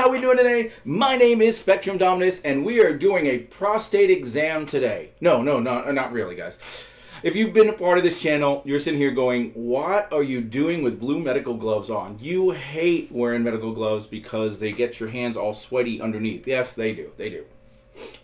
how we doing today? My name is Spectrum Dominus, and we are doing a prostate exam today. No, not really, guys. If you've been a part of this channel, you're sitting here going, what are you doing with blue medical gloves on? You hate wearing medical gloves because they get your hands all sweaty underneath. Yes, they do. They do.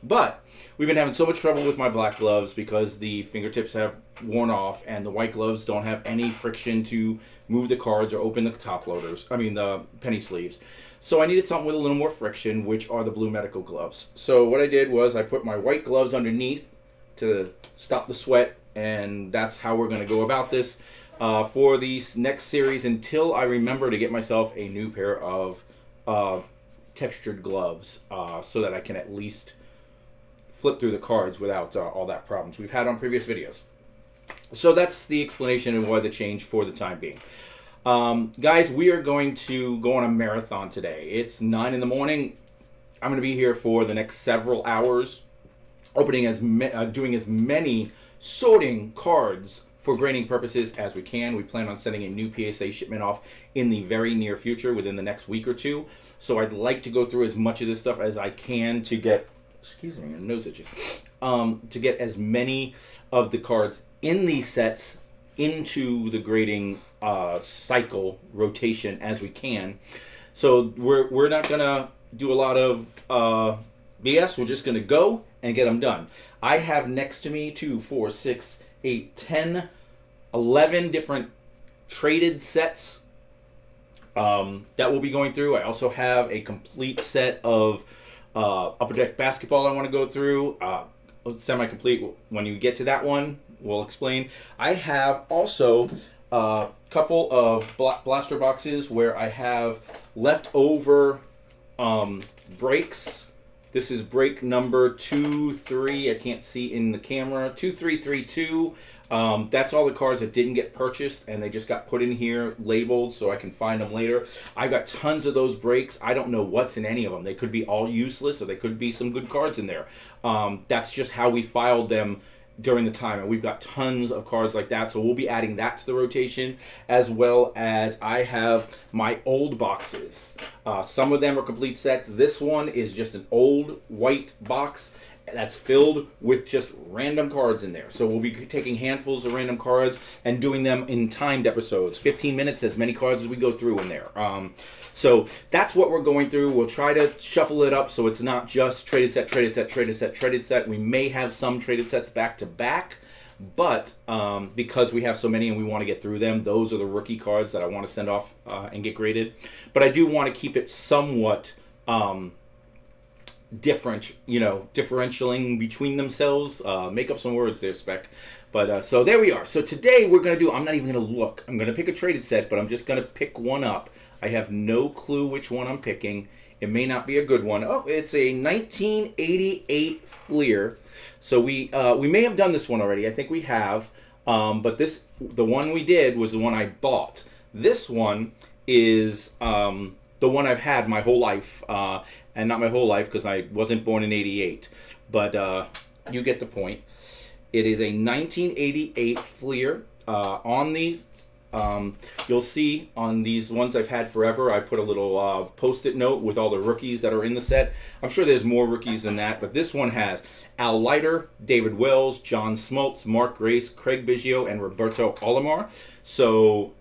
But we've been having so much trouble with my black gloves because the fingertips have worn off and the white gloves don't have any friction to move the cards or open the top loaders. I mean, the penny sleeves. So I needed something with a little more friction, which are the blue medical gloves. So what I did was I put my white gloves underneath to stop the sweat, and that's how we're going to go about this for these next series until I remember to get myself a new pair of textured gloves so that I can at least flip through the cards without all that problems we've had on previous videos. So that's the explanation and why the change for the time being. Guys, we are going to go on a marathon today. It's 9 in the morning. I'm going to be here for the next several hours, doing as many sorting cards for grading purposes as we can. We plan on sending a new PSA shipment off in the very near future, within the next week or two. So I'd like to go through as much of this stuff as I can to get, excuse me, my nose itches, to get as many of the cards in these sets into the grading cycle rotation as we can. So we're not gonna do a lot of BS. We're just gonna go and get them done. I have next to me 2, 4, 6, 8, 10, 11 different traded sets that we'll be going through. I also have a complete set of Upper Deck Basketball I want to go through. Semi-complete. When you get to that one, we'll explain. I have also a couple of blaster boxes where I have leftover breaks. This is break number 2, 3. I can't see in the camera. 2, 3, 3, 2. That's all the cards that didn't get purchased and they just got put in here labeled so I can find them later. I've got tons of those breaks. I don't know what's in any of them. They could be all useless or they could be some good cards in there. That's just how we filed them during the time, and we've got tons of cards like that, so we'll be adding that to the rotation, as well as I have my old boxes. Some of them are complete sets. This one is just an old white box that's filled with just random cards in there. So we'll be taking handfuls of random cards and doing them in timed episodes, 15 minutes, as many cards as we go through in there. So that's what we're going through. We'll try to shuffle it up so it's not just traded set, traded set, traded set, traded set. We may have some traded sets back to back, but because we have so many and we want to get through them, those are the rookie cards that I want to send off and get graded. But I do want to keep it somewhat differentialing between themselves. Make up some words there, Spec. But so there we are. So today we're going to do, I'm not even going to look. I'm going to pick a traded set, but I'm just going to pick one up. I have no clue which one I'm picking. It may not be a good one. Oh, it's a 1988 Fleer. So we may have done this one already. I think we have. But the one we did was the one I bought. This one is the one I've had my whole life. And not my whole life because I wasn't born in 88. But you get the point. It is a 1988 Fleer. On these, you'll see on these ones I've had forever, I put a little post-it note with all the rookies that are in the set. I'm sure there's more rookies than that, but this one has Al Leiter, David Wells, John Smoltz, Mark Grace, Craig Biggio, and Roberto Alomar. So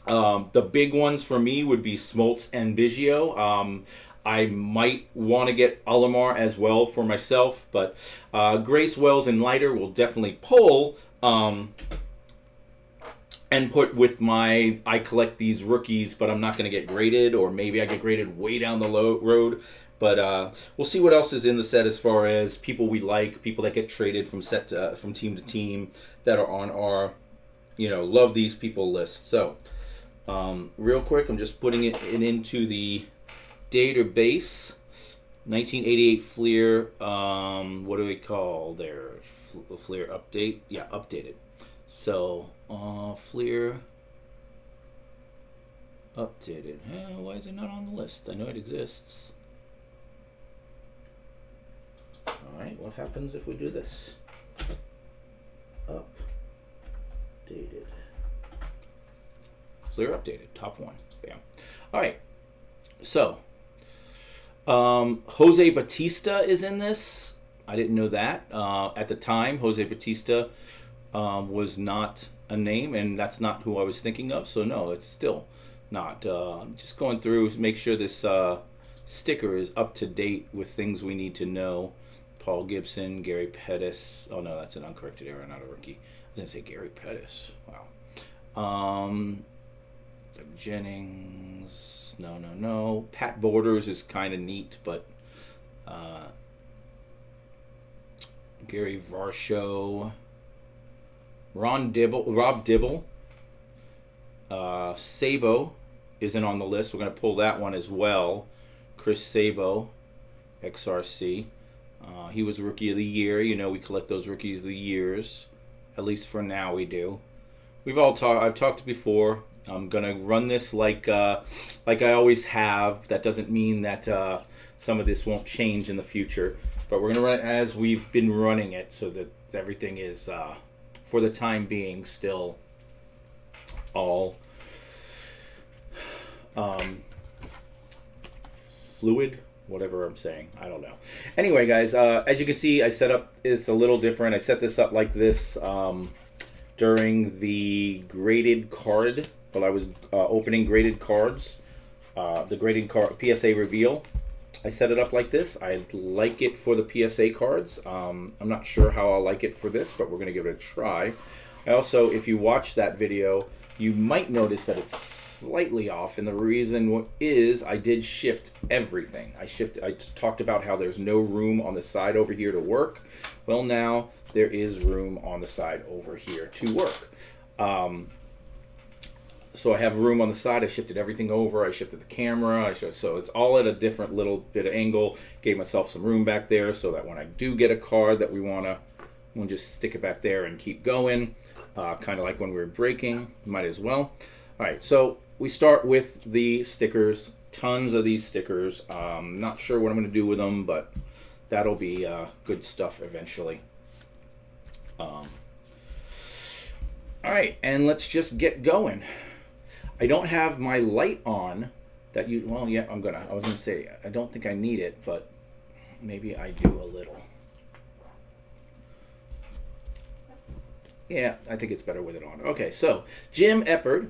the big ones for me would be Smoltz and Biggio. I might want to get Alomar as well for myself, but Grace, Wells, and Leiter will definitely pull and put with my, I collect these rookies, but I'm not going to get graded, or maybe I get graded way down the road. But we'll see what else is in the set as far as people we like, people that get traded from from team to team that are on our, love these people list. So real quick, I'm just putting it into the database. 1988 Fleer. What do we call their Fleer update? Yeah, updated. So Fleer updated. Why is it not on the list? I know it exists. All right, what happens if we do this? Updated. Fleer updated. Top one. Bam. All right. So Jose Batista is in this. I didn't know that. At the time, Jose Batista was not a name, and that's not who I was thinking of. So no, it's still not. Just going through, make sure this sticker is up to date with things we need to know. Paul Gibson, Gary Pettis. Oh no, that's an uncorrected error, not a rookie. I was gonna say Gary Pettis. Wow. Doug Jennings. No. Pat Borders is kind of neat, but Gary Varsho. Rob Dibble. Sabo isn't on the list. We're going to pull that one as well. Chris Sabo, XRC. He was Rookie of the Year. You know, we collect those Rookies of the Years. At least for now we do. I've talked before. I'm going to run this like I always have. That doesn't mean that some of this won't change in the future. But we're going to run it as we've been running it so that everything is, for the time being, still all fluid, whatever I'm saying. I don't know. Anyway, guys, as you can see, I set up, it's a little different. I set this up like this during the graded card, while I was opening graded cards, the graded card PSA reveal. I set it up like this. I like it for the PSA cards. I'm not sure how I'll like it for this, but we're going to give it a try. I also, if you watch that video, you might notice that it's slightly off, and the reason is I did shift everything. I talked about how there's no room on the side over here to work. Well, now there is room on the side over here to work. So I have room on the side. I shifted everything over. I shifted the camera. So it's all at a different little bit of angle. Gave myself some room back there so that when I do get a card that we'll just stick it back there and keep going. Kind of like when we were breaking. Might as well. All right, so we start with the stickers. Tons of these stickers. Not sure what I'm going to do with them, but that'll be good stuff eventually. All right, and let's just get going. I don't have my light on that you, well, yeah, I was going to say, I don't think I need it, but maybe I do a little. Yeah, I think it's better with it on. Okay, so Jim Eppard,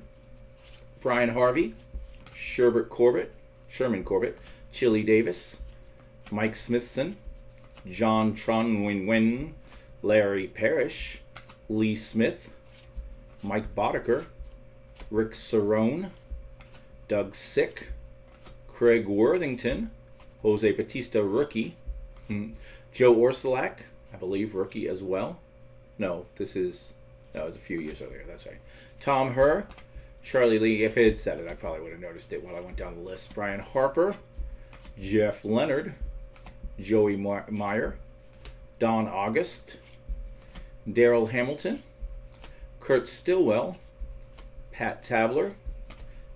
Brian Harvey, Sherman Corbett, Chili Davis, Mike Smithson, John Tronwyn, Larry Parrish, Lee Smith, Mike Boddicker, Rick Cerrone, Doug Sick, Craig Worthington, Jose Batista rookie, Joe Orsulak, I believe rookie as well. No, it was a few years earlier, that's right. Tom Herr, Charlie Lee, if it had said it, I probably would have noticed it while I went down the list. Brian Harper, Jeff Leonard, Joey Meyer, Don August, Daryl Hamilton, Kurt Stillwell, Pat Tabler,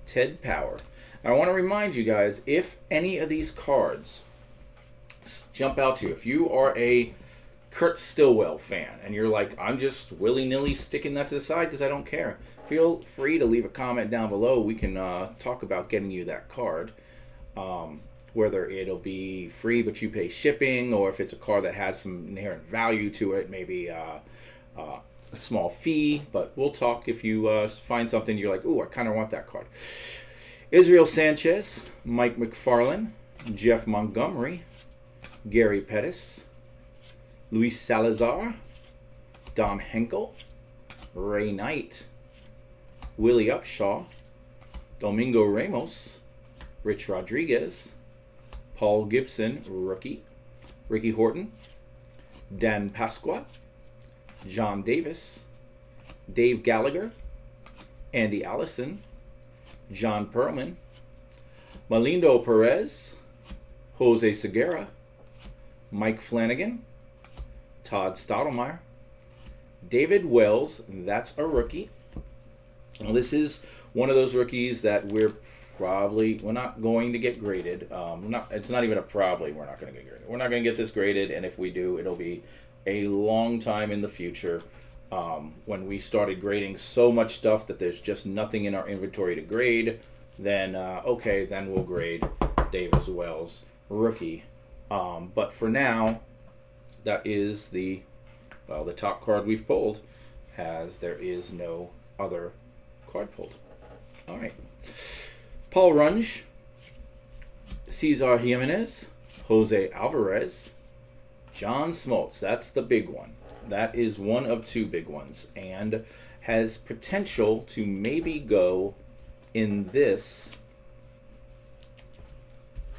Ted Power. Now, I want to remind you guys, if any of these cards jump out to you, if you are a Kurt Stillwell fan and you're like, I'm just willy-nilly sticking that to the side because I don't care, feel free to leave a comment down below. We can talk about getting you that card. Whether it'll be free but you pay shipping, or if it's a card that has some inherent value to it, maybe a small fee, but we'll talk if you find something you're like, ooh, I kind of want that card. Israel Sanchez, Mike McFarland, Jeff Montgomery, Gary Pettis, Luis Salazar, Don Henkel, Ray Knight, Willie Upshaw, Domingo Ramos, Rich Rodriguez, Paul Gibson, rookie, Ricky Horton, Dan Pasqua, John Davis, Dave Gallagher, Andy Allison, John Perlman, Malindo Perez, Jose Segura, Mike Flanagan, Todd Stottlemyre, David Wells, that's a rookie. Now, this is one of those rookies that we're not going to get graded. It's not even a probably we're not going to get graded. We're not going to get this graded, and if we do, it'll be a long time in the future. When we started grading so much stuff that there's just nothing in our inventory to grade, then okay, then we'll grade David Wells rookie. But for now, that is the top card we've pulled, as there is no other card pulled. All right. Paul Runge, Cesar Jimenez, Jose Alvarez, John Smoltz. That's the big one. That is one of two big ones, and has potential to maybe go in this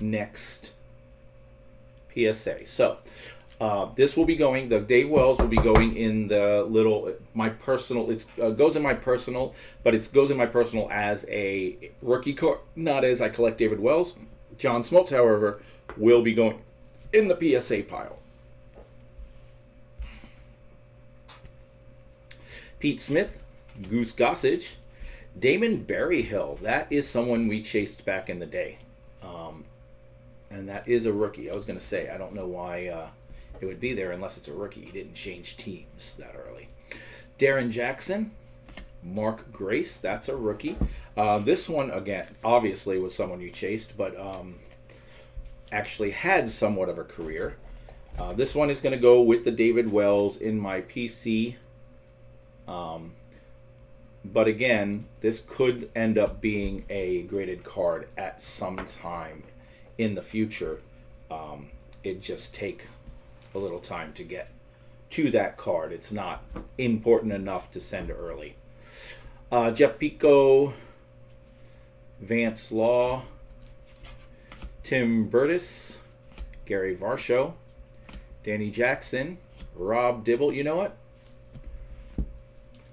next PSA. So this will be going, the Dave Wells will be going in the little, my personal, it goes in my personal, but it goes in my personal as a rookie card, not as I collect David Wells. John Smoltz, however, will be going in the PSA pile. Pete Smith, Goose Gossage, Damon Berryhill. That is someone we chased back in the day. And that is a rookie. I was going to say, I don't know why it would be there unless it's a rookie. He didn't change teams that early. Darren Jackson, Mark Grace. That's a rookie. This one, again, obviously was someone you chased, but actually had somewhat of a career. This one is going to go with the David Wells in my PC. But again, this could end up being a graded card at some time in the future. It just take a little time to get to that card. It's not important enough to send early. Jeff Pico, Vance Law, Tim Burtis, Gary Varsho, Danny Jackson, Rob Dibble. You know what?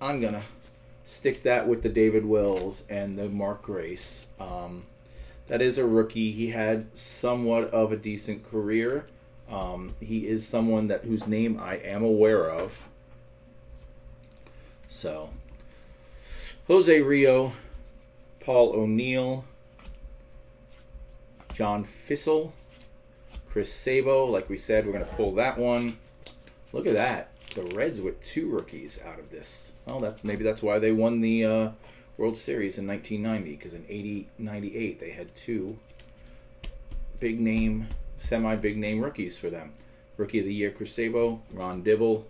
I'm going to stick that with the David Wells and the Mark Grace. That is a rookie. He had somewhat of a decent career. He is someone whose name I am aware of. So, Jose Rio, Paul O'Neill, John Fissel, Chris Sabo. Like we said, we're going to pull that one. Look at that. The Reds with two rookies out of this. Well, maybe that's why they won the World Series in 1990, because in 98 they had two big name, semi-big name rookies for them. Rookie of the Year, Chris Sabo, Ron Dibble.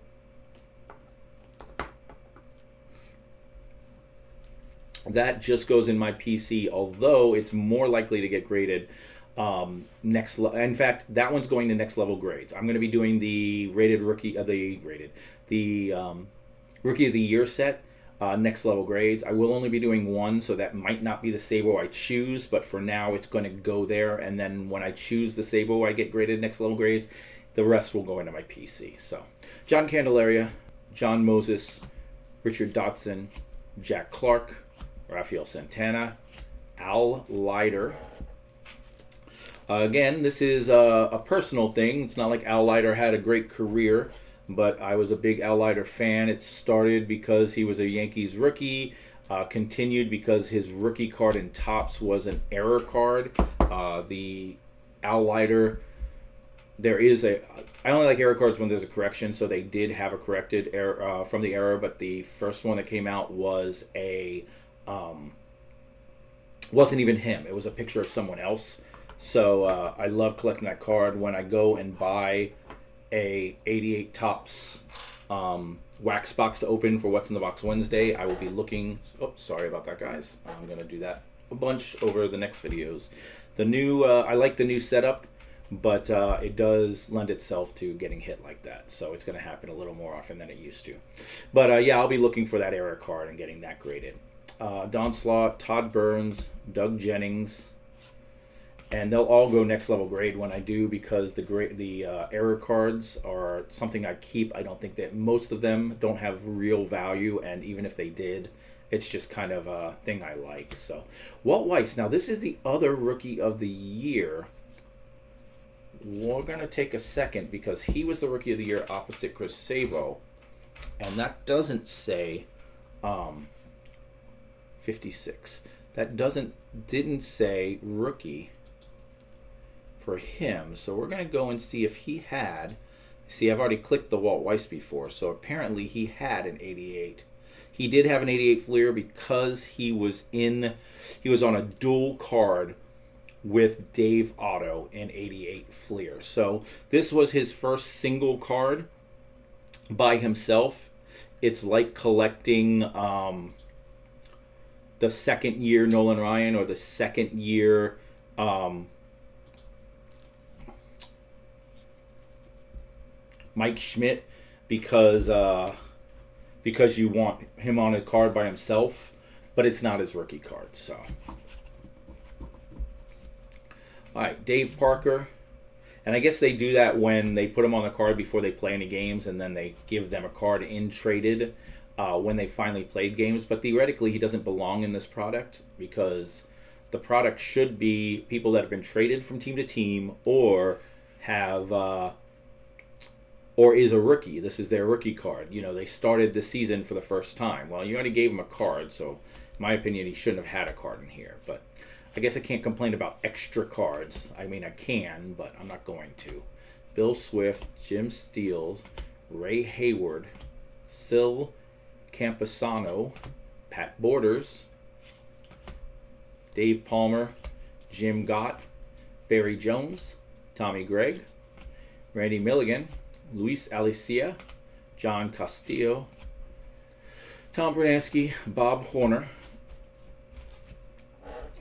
That just goes in my PC, although it's more likely to get graded next. In fact, that one's going to next level grades. I'm going to be doing the rated rookie of the Rookie of the Year set. Next level grades. I will only be doing one, so that might not be the Sabo I choose, but for now it's going to go there, and then when I choose the Sabo I get graded next level grades, the rest will go into my PC. So, John Candelaria, John Moses, Richard Dotson, Jack Clark, Rafael Santana, Al Leiter. Again, this is a personal thing. It's not like Al Leiter had a great career, but I was a big Al Leiter fan. It started because he was a Yankees rookie, continued because his rookie card in Topps was an error card. The Al Leiter, I only like error cards when there's a correction, so they did have a corrected error from the error, but the first one that came out was wasn't even him. It was a picture of someone else. So I love collecting that card. When I go and buy a 88 Topps wax box to open for What's in the Box Wednesday, I will be looking. Oh, sorry about that, guys. I'm going to do that a bunch over the next videos. The new, I like the new setup, but it does lend itself to getting hit like that. So it's going to happen a little more often than it used to. But yeah, I'll be looking for that error card and getting that graded. Don Slaught, Todd Burns, Doug Jennings. And they'll all go next level grade when I do, because the error cards are something I keep. I don't think that most of them don't have real value, and even if they did, it's just kind of a thing I like. So, Walt Weiss. Now, this is the other Rookie of the Year. We're going to take a second because he was the Rookie of the Year opposite Chris Sabo, and that doesn't say 56. That didn't say rookie for him. So we're going to go and see if he had. See, I've already clicked the Walt Weiss before, so apparently he had an 88. He did have an 88 Fleer because he was on a dual card with Dave Otto in 88 Fleer. So this was his first single card by himself. It's like collecting the second year Nolan Ryan or the second year Mike Schmidt, because you want him on a card by himself, but it's not his rookie card. So, all right, Dave Parker, and I guess they do that when they put him on the card before they play any games, and then they give them a card in traded when they finally played games. But theoretically, he doesn't belong in this product because the product should be people that have been traded from team to team or have. Or is a rookie. This is their rookie card. You know, they started the season for the first time. Well, you already gave him a card, so in my opinion, he shouldn't have had a card in here. But I guess I can't complain about extra cards. I mean, I can, but I'm not going to. Bill Swift, Jim Steele, Ray Hayward, Sil Campusano, Pat Borders, Dave Palmer, Jim Gott, Barry Jones, Tommy Gregg, Randy Milligan, Luis Alicia, John Castillo, Tom Bernansky, Bob Horner.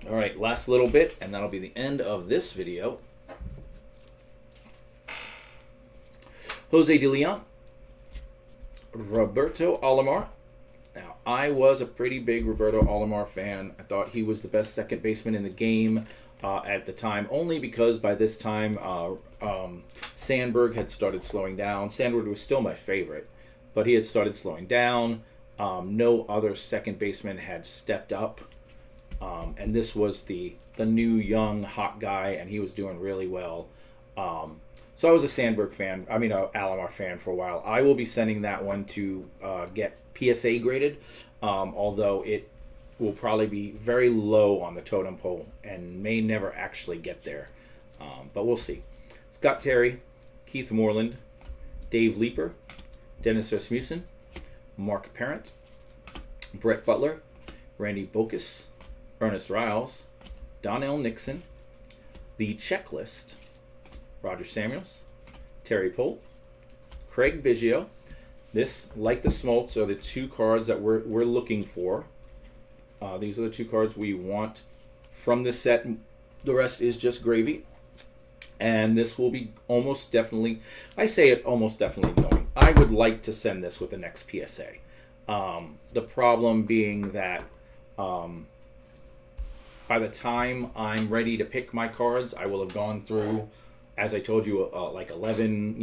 All right, last little bit, and that'll be the end of this video. Jose De Leon, Roberto Alomar. Now, I was a pretty big Roberto Alomar fan. I thought he was the best second baseman in the game at the time, only because by this time Sandberg had started slowing down. Sandberg was still my favorite, but he had started slowing down. No other second baseman had stepped up, and this was the new young hot guy, and he was doing really well. So I was a Sandberg fan. I mean, a Alomar fan for a while. I will be sending that one to get PSA graded, although it will probably be very low on the totem pole and may never actually get there. But we'll see. Scott Terry, Keith Moreland, Dave Leeper, Dennis Rasmussen, Mark Parent, Brett Butler, Randy Bokus, Ernest Riles, Donnell Nixon, The Checklist, Roger Samuels, Terry Polt, Craig Biggio. This, like the Smoltz, are the two cards that we're looking for. These are the two cards we want from this set. The rest is just gravy. And this will be almost definitely, I say it almost definitely going. I would like to send this with the next PSA. The problem being that by the time I'm ready to pick my cards, I will have gone through, as I told you, like 11,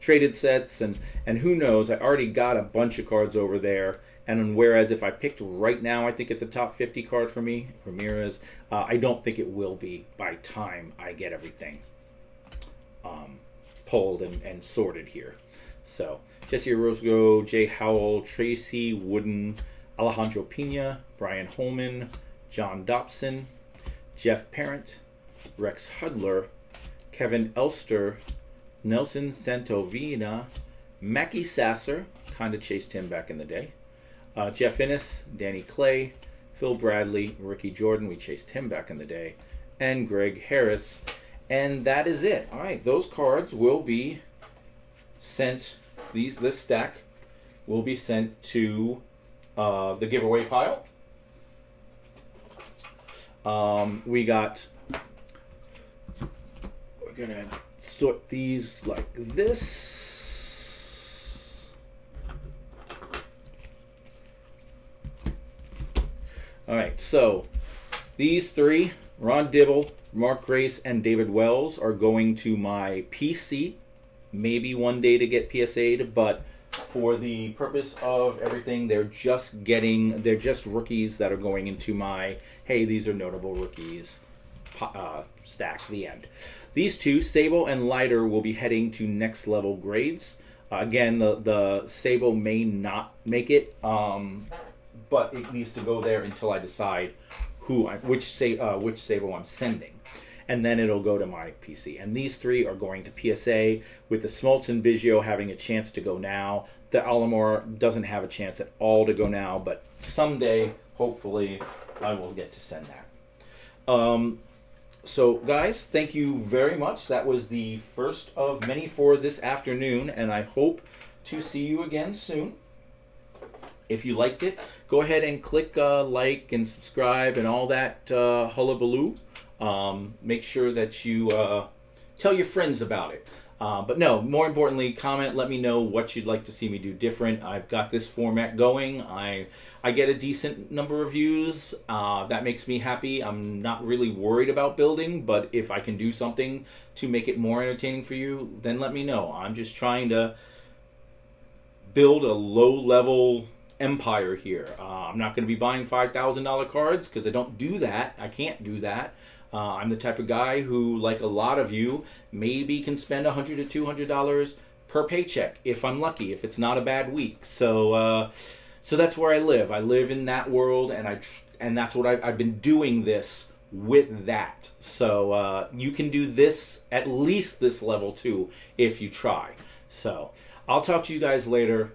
traded sets. And who knows, I already got a bunch of cards over there. And whereas if I picked right now, I think it's a top 50 card for me, Ramirez. I don't think it will be by time I get everything pulled and sorted here. So Jesse Orozco, Jay Howell, Tracy Wooden, Alejandro Pena, Brian Holman, John Dobson, Jeff Parent, Rex Hudler, Kevin Elster, Nelson Santovina, Mackie Sasser, kind of chased him back in the day. Jeff Innes, Danny Clay, Phil Bradley, Ricky Jordan, we chased him back in the day, and Greg Harris. And that is it. All right, those cards will be sent, this stack will be sent to the giveaway pile. We're going to sort these like this. All right, so these three, Ron Dibble, Mark Grace, and David Wells, are going to my PC. Maybe one day to get PSA'd, but for the purpose of everything, they're just rookies that are going into my, hey, these are notable rookies stack, the end. These two, Sabo and Leiter, will be heading to next level grades. Again, the Sabo may not make it, but it needs to go there until I decide which Sabo I'm sending. And then it'll go to my PC. And these three are going to PSA, with the Smoltz and Biggio having a chance to go now. The Alomar doesn't have a chance at all to go now, but someday, hopefully, I will get to send that. So, guys, thank you very much. That was the first of many for this afternoon, and I hope to see you again soon. If you liked it, go ahead and click like and subscribe and all that hullabaloo. Make sure that you tell your friends about it. But no, more importantly, comment, let me know what you'd like to see me do different. I've got this format going. I get a decent number of views. That makes me happy. I'm not really worried about building, but if I can do something to make it more entertaining for you, then let me know. I'm just trying to build a low-level empire here. I'm not going to be buying $5,000 cards because I don't do that. I can't do that. I'm the type of guy who, like a lot of you, maybe can spend $100 to $200 per paycheck if I'm lucky, if it's not a bad week. So that's where I live. I live in that world, and that's what I've been doing this with that. So you can do this, at least this level too, if you try. So I'll talk to you guys later.